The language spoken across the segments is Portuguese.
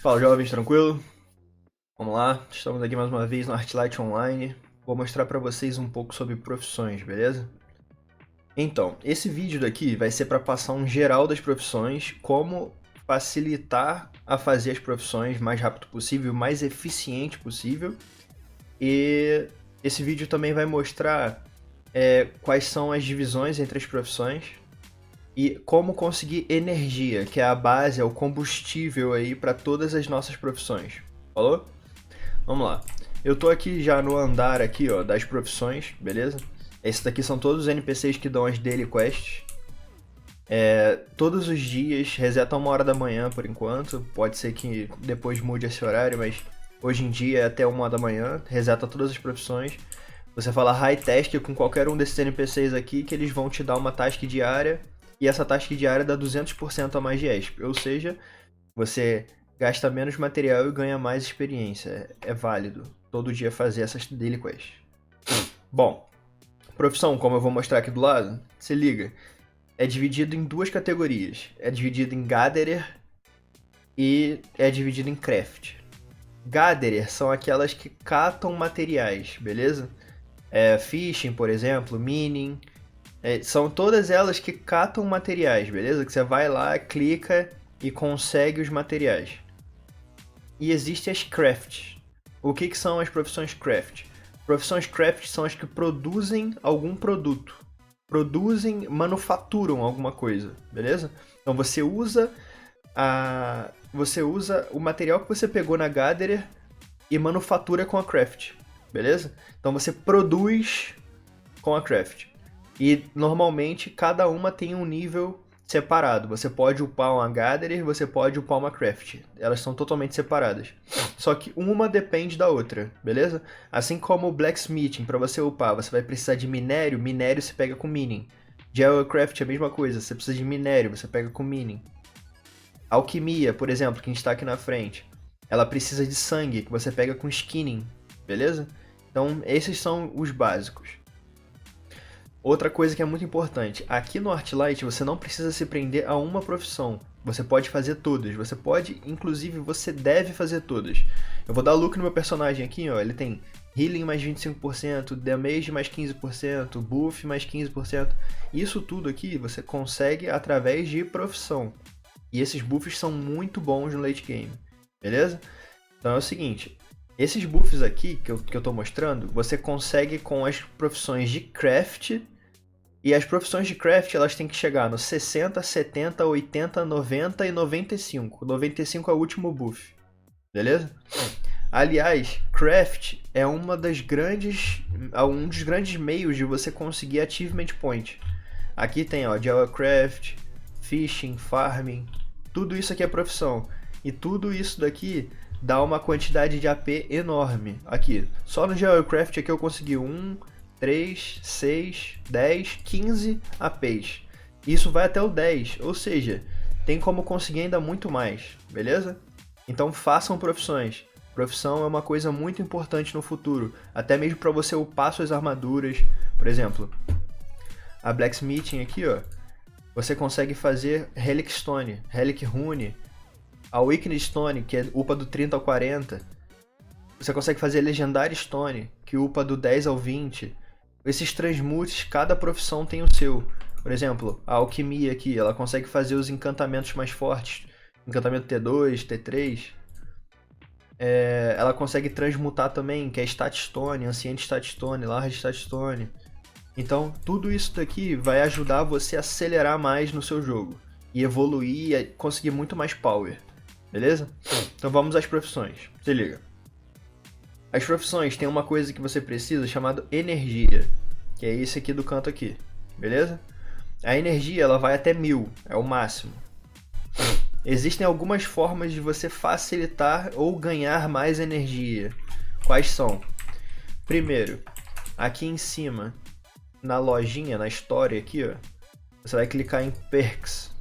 Fala jovens, tranquilo? Vamos lá, estamos aqui mais uma vez no Artlight Online. Vou mostrar para vocês um pouco sobre profissões, beleza? Então, esse vídeo daqui vai ser para passar um geral das profissões, como facilitar a fazer as profissões mais rápido possível, mais eficiente possível. E esse vídeo também vai mostrar quais são as divisões entre as profissões e como conseguir energia, que é a base, é o combustível aí para todas as nossas profissões. Falou? Vamos lá. Eu tô aqui já no andar aqui, ó, das profissões, beleza? Esses daqui são todos os NPCs que dão as daily quests. Todos os dias, reseta 1h da manhã por enquanto. Pode ser que depois mude esse horário, mas hoje em dia é até 1h da manhã. Reseta todas as profissões. Você fala high task com qualquer um desses NPCs aqui, que eles vão te dar uma task diária. E essa task diária dá 200% a mais de ESP. Ou seja, você gasta menos material e ganha mais experiência. É válido todo dia fazer essas daily quests. Bom, profissão, como eu vou mostrar aqui do lado, se liga. É dividido em duas categorias. É dividido em Gatherer e é dividido em Craft. Gatherer são aquelas que catam materiais, beleza? Fishing, por exemplo, mining. São todas elas que catam materiais, beleza? Que você vai lá, clica e consegue os materiais. E existem as crafts. O que são as profissões craft? Profissões craft são as que produzem algum produto. Manufaturam alguma coisa, beleza? Então você usa o material que você pegou na Gatherer e manufatura com a craft, beleza? Então você produz com a craft. E normalmente cada uma tem um nível separado. Você pode upar uma Gatherer, você pode upar uma Craft. Elas são totalmente separadas. Só que uma depende da outra, beleza? Assim como o Blacksmithing, para você upar, você vai precisar de minério, minério se pega com mining. Geocraft é a mesma coisa, você precisa de minério, você pega com mining. Alquimia, por exemplo, que a gente está aqui na frente, ela precisa de sangue, que você pega com skinning, beleza? Então esses são os básicos. Outra coisa que é muito importante, aqui no Artlight você não precisa se prender a uma profissão. Você pode fazer todas, você pode, inclusive você deve fazer todas. Eu vou dar look no meu personagem aqui, ó, ele tem healing mais 25%, damage mais 15%, buff mais 15%. Isso tudo aqui você consegue através de profissão. E esses buffs são muito bons no late game, beleza? Então é o seguinte, esses buffs aqui que eu tô mostrando, você consegue com as profissões de craft. E as profissões de craft, elas têm que chegar no 60, 70, 80, 90 e 95. 95 é o último buff, beleza? Aliás, craft é um dos grandes meios de você conseguir achievement point. Aqui tem, ó, Geocraft, Fishing, Farming, tudo isso aqui é profissão. E tudo isso daqui dá uma quantidade de AP enorme. Aqui, só no Geocraft aqui eu consegui 3, 6, 10, 15 APs. Isso vai até o 10, ou seja, tem como conseguir ainda muito mais, beleza? Então façam profissões. Profissão é uma coisa muito importante no futuro, até mesmo para você upar suas armaduras. Por exemplo, a Blacksmithing aqui, ó, você consegue fazer Relic Stone, Relic Rune, a Weakness Stone, que é upa do 30 ao 40. Você consegue fazer Legendary Stone, que upa do 10 ao 20. Esses transmutes, cada profissão tem o seu. Por exemplo, a alquimia aqui, ela consegue fazer os encantamentos mais fortes. Encantamento T2, T3. Ela consegue transmutar também, que é Statstone, Ancient Statstone, Large Statstone. Então, tudo isso daqui vai ajudar você a acelerar mais no seu jogo. E evoluir e conseguir muito mais power. Beleza? Então vamos às profissões. Se liga. As profissões têm uma coisa que você precisa chamada energia, que é esse aqui do canto aqui, beleza? A energia ela vai até 1000, é o máximo. Existem algumas formas de você facilitar ou ganhar mais energia. Quais são? Primeiro, aqui em cima, na lojinha, na história aqui, ó, você vai clicar em Perks.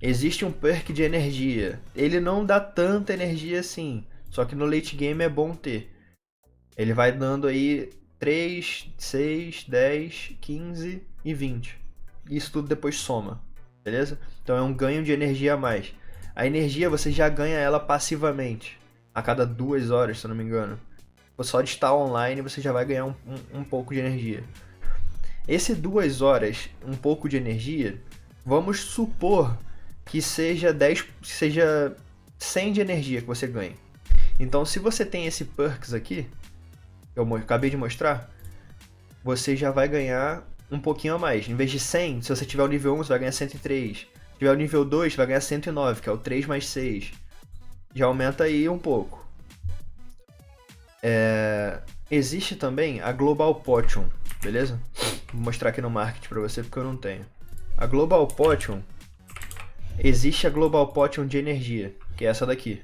Existe um perk de energia. Ele não dá tanta energia assim, só que no late game é bom ter. Ele vai dando aí 3, 6, 10, 15 e 20. Isso tudo depois soma, beleza? Então é um ganho de energia a mais. A energia você já ganha ela passivamente, a cada 2 horas, se eu não me engano. Só de estar online você já vai ganhar um pouco de energia. Esse 2 horas, um pouco de energia, vamos supor que seja 100 de energia que você ganha. Então, se você tem esse perks aqui, eu acabei de mostrar, você já vai ganhar um pouquinho a mais. Em vez de 100, se você tiver o nível 1, você vai ganhar 103. Se tiver o nível 2, você vai ganhar 109, que é o 3 mais 6. Já aumenta aí um pouco. Existe também a Global Potion, beleza? Vou mostrar aqui no market pra você porque eu não tenho. A Global Potion, existe a Global Potion de energia, que é essa daqui.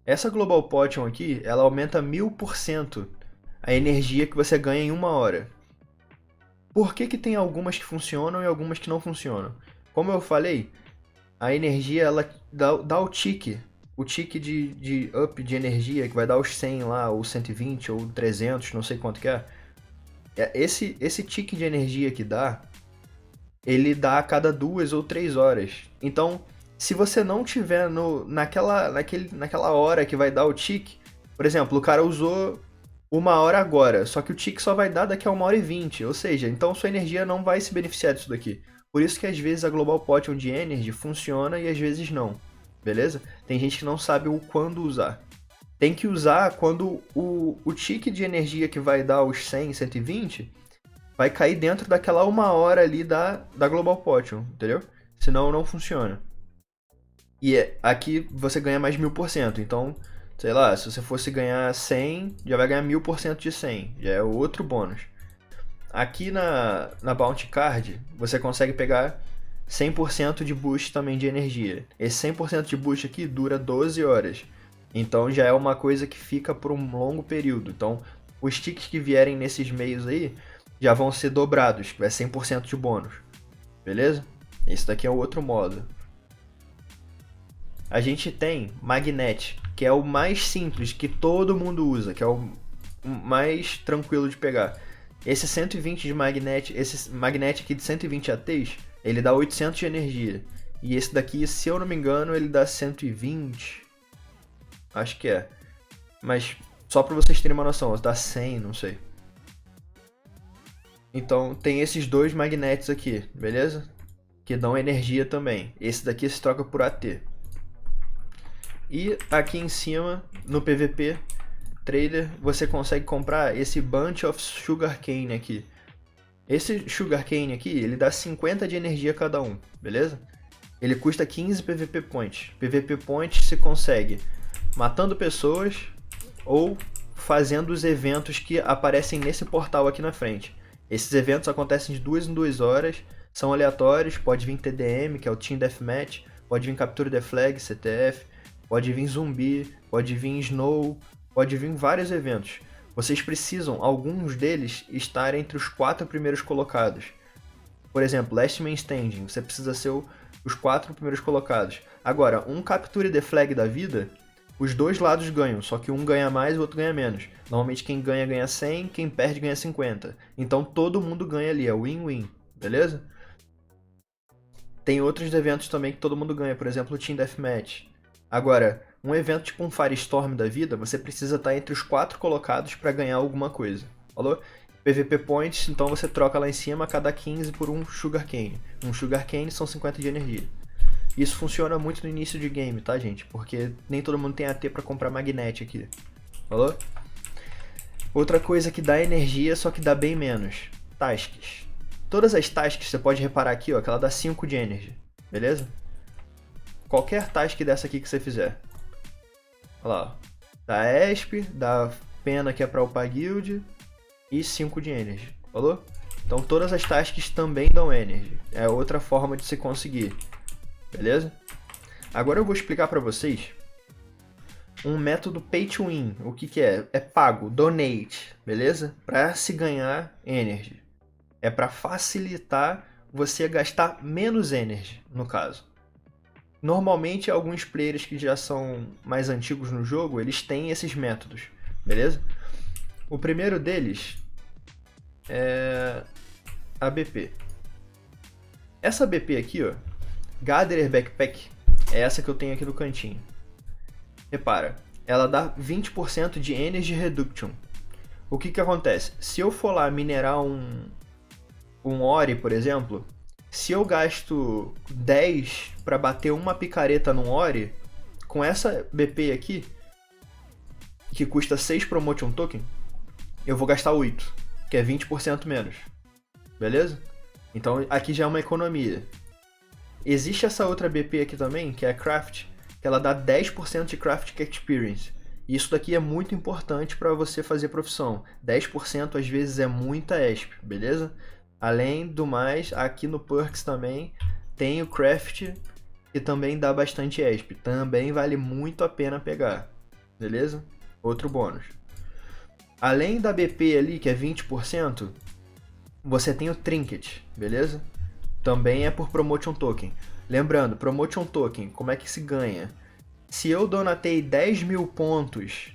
Essa Global Potion aqui, ela aumenta 1000% a energia que você ganha em 1 hora. Por que tem algumas que funcionam e algumas que não funcionam? Como eu falei, a energia ela dá o tique de up de energia, que vai dar os 100 lá, ou 120, ou 300, não sei quanto que é. Esse tique de energia que dá, ele dá a cada 2 ou 3 horas. Então, se você não tiver naquela hora que vai dar o tique, por exemplo, o cara usou 1 hora agora, só que o tique só vai dar daqui a 1h20, ou seja, então sua energia não vai se beneficiar disso daqui. Por isso que às vezes a Global Potion de Energy funciona e às vezes não, beleza? Tem gente que não sabe o quando usar. Tem que usar quando o tique de energia que vai dar os 100, 120 vai cair dentro daquela 1 hora ali da Global Potion, entendeu? Senão não funciona. E aqui você ganha mais 1000%, então, sei lá, se você fosse ganhar 100, já vai ganhar 1000% de 100, já é outro bônus. Aqui na Bounty Card, você consegue pegar 100% de boost também de energia. Esse 100% de boost aqui dura 12 horas. Então já é uma coisa que fica por um longo período. Então os tickets que vierem nesses meios aí já vão ser dobrados, que vai 100% de bônus. Beleza? Esse daqui é o outro modo. A gente tem Magnet, que é o mais simples, que todo mundo usa, que é o mais tranquilo de pegar. Esse 120 de Magnet, esse Magnet aqui de 120 ATs, ele dá 800 de energia. E esse daqui, se eu não me engano, ele dá 120. Acho que é. Mas só pra vocês terem uma noção, dá 100, não sei. Então tem esses dois magnetes aqui, beleza? Que dão energia também. Esse daqui se troca por AT. E aqui em cima, no PVP Trader, você consegue comprar esse Bunch of Sugarcane aqui. Esse Sugarcane aqui, ele dá 50 de energia cada um, beleza? Ele custa 15 PVP Points. PVP Points se consegue matando pessoas ou fazendo os eventos que aparecem nesse portal aqui na frente. Esses eventos acontecem de 2 em 2 horas, são aleatórios, pode vir TDM, que é o Team Deathmatch, pode vir Capture the Flag, CTF, pode vir zumbi, pode vir snow, pode vir vários eventos. Vocês precisam, alguns deles, estar entre os 4 primeiros colocados. Por exemplo, Last Man Standing, você precisa ser os 4 primeiros colocados. Agora, um Capture the Flag da vida, os dois lados ganham, só que um ganha mais e o outro ganha menos. Normalmente quem ganha, ganha 100, quem perde, ganha 50. Então todo mundo ganha ali, é win-win, beleza? Tem outros eventos também que todo mundo ganha, por exemplo, o Team Deathmatch. Agora, um evento tipo um Firestorm da vida, você precisa estar entre os 4 colocados para ganhar alguma coisa, falou? PVP Points, então você troca lá em cima a cada 15 por um Sugarcane. Um Sugarcane são 50 de energia. Isso funciona muito no início de game, tá, gente? Porque nem todo mundo tem AT para comprar Magnet aqui, falou? Outra coisa que dá energia, só que dá bem menos. Tasks. Todas as tasks, você pode reparar aqui, ó, que ela dá 5 de energy, beleza? Qualquer task dessa aqui que você fizer. Olha lá, ó. Da ESP, da pena que é pra upar guild e 5 de energy, falou? Então todas as tasks também dão energy. É outra forma de se conseguir, beleza? Agora eu vou explicar pra vocês um método pay to win. O que é? É pago, donate, beleza? Pra se ganhar energy. É pra facilitar você gastar menos energy, no caso. Normalmente, alguns players que já são mais antigos no jogo, eles têm esses métodos, beleza? O primeiro deles é a BP. Essa BP aqui, ó, Gatherer Backpack, é essa que eu tenho aqui no cantinho. Repara, ela dá 20% de Energy Reduction. O que que acontece? Se eu for lá minerar um Ore, por exemplo, se eu gasto 10 para bater uma picareta num Ore, com essa BP aqui, que custa 6 Promotion Token, eu vou gastar 8, que é 20% menos. Beleza? Então aqui já é uma economia. Existe essa outra BP aqui também, que é a Craft, que ela dá 10% de Crafting Experience. E isso daqui é muito importante para você fazer profissão. 10% às vezes é muita ESP, beleza? Além do mais, aqui no Perks também tem o Craft, que também dá bastante ESP. Também vale muito a pena pegar, beleza? Outro bônus. Além da BP ali, que é 20%, você tem o Trinket, beleza? Também é por Promotion Token. Lembrando, Promotion Token, como é que se ganha? Se eu donatei 10 mil pontos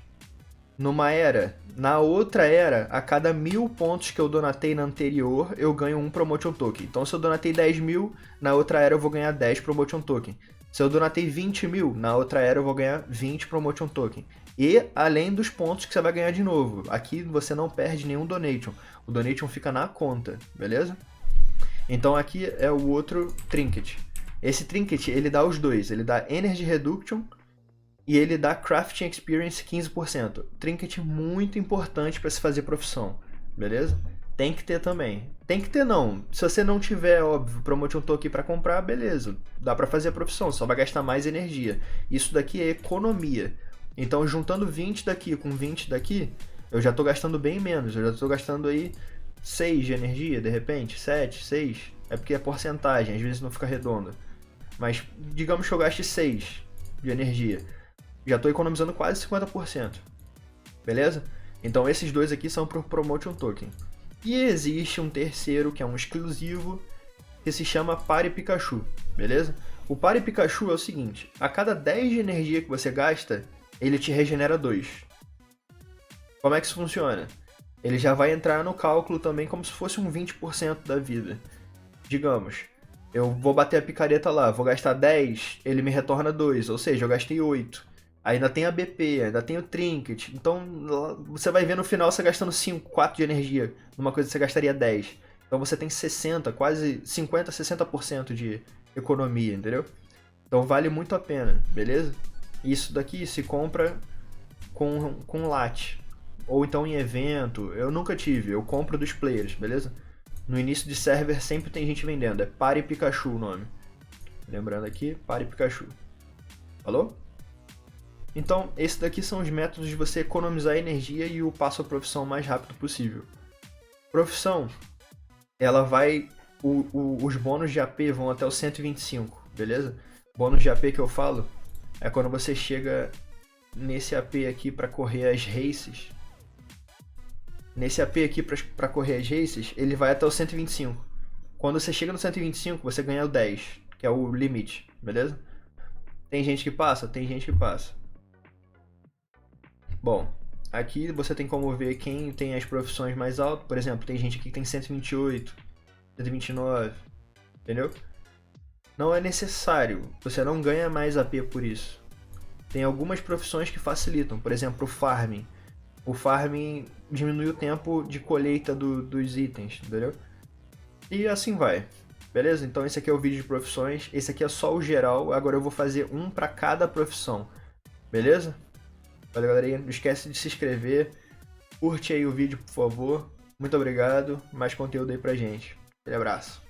numa era, na outra era, a cada 1000 pontos que eu donatei na anterior, eu ganho um Promotion Token. Então, se eu donatei 10 mil, na outra era eu vou ganhar 10 Promotion Token. Se eu donatei 20 mil, na outra era eu vou ganhar 20 Promotion Token. E além dos pontos que você vai ganhar de novo. Aqui você não perde nenhum Donation. O Donation fica na conta, beleza? Então aqui é o outro Trinket. Esse Trinket, ele dá os dois. Ele dá Energy Reduction e ele dá Crafting Experience 15%. Trinket muito importante para se fazer profissão, beleza? Tem que ter também. Tem que ter não. Se você não tiver, óbvio, Promotion Token para comprar, beleza. Dá para fazer a profissão, só vai gastar mais energia. Isso daqui é economia. Então, juntando 20 daqui com 20 daqui, eu já estou gastando bem menos. Eu já estou gastando aí 6 de energia, de repente, 7, 6. É porque é porcentagem, às vezes não fica redonda. Mas, digamos que eu gaste 6 de energia. Já estou economizando quase 50%. Beleza? Então, esses dois aqui são para o Promotion Token. E existe um terceiro, que é um exclusivo, que se chama Pare Pikachu. Beleza? O Pare Pikachu é o seguinte. A cada 10 de energia que você gasta, ele te regenera 2. Como é que isso funciona? Ele já vai entrar no cálculo também como se fosse um 20% da vida. Digamos, eu vou bater a picareta lá, vou gastar 10, ele me retorna 2, ou seja, eu gastei 8. Ainda tem a BP, ainda tem o Trinket, então você vai ver no final você gastando 5, 4 de energia, numa coisa que você gastaria 10. Então você tem 60, quase 50, 60% de economia, entendeu? Então vale muito a pena, beleza? Isso daqui se compra com lat, ou então em evento. Eu nunca tive, eu compro dos players, beleza? No início de server sempre tem gente vendendo, é Pare Pikachu o nome. Lembrando aqui, Pare Pikachu. Falou? Então, esses daqui são os métodos de você economizar energia e upar sua profissão o mais rápido possível. Profissão, ela vai... os bônus de AP vão até o 125, beleza? Bônus de AP que eu falo é quando você chega nesse AP aqui para correr as races. Nesse AP aqui para correr as races, ele vai até o 125. Quando você chega no 125, você ganha o 10, que é o limite, beleza? Tem gente que passa? Tem gente que passa. Bom, aqui você tem como ver quem tem as profissões mais altas. Por exemplo, tem gente aqui que tem 128, 129, entendeu? Não é necessário, você não ganha mais AP por isso. Tem algumas profissões que facilitam, por exemplo, o farming. O farming diminui o tempo de colheita dos itens, entendeu? E assim vai, beleza? Então esse aqui é o vídeo de profissões, esse aqui é só o geral, agora eu vou fazer um para cada profissão, beleza? Valeu, galerinha, não esquece de se inscrever, curte aí o vídeo, por favor. Muito obrigado, mais conteúdo aí pra gente. Aquele abraço.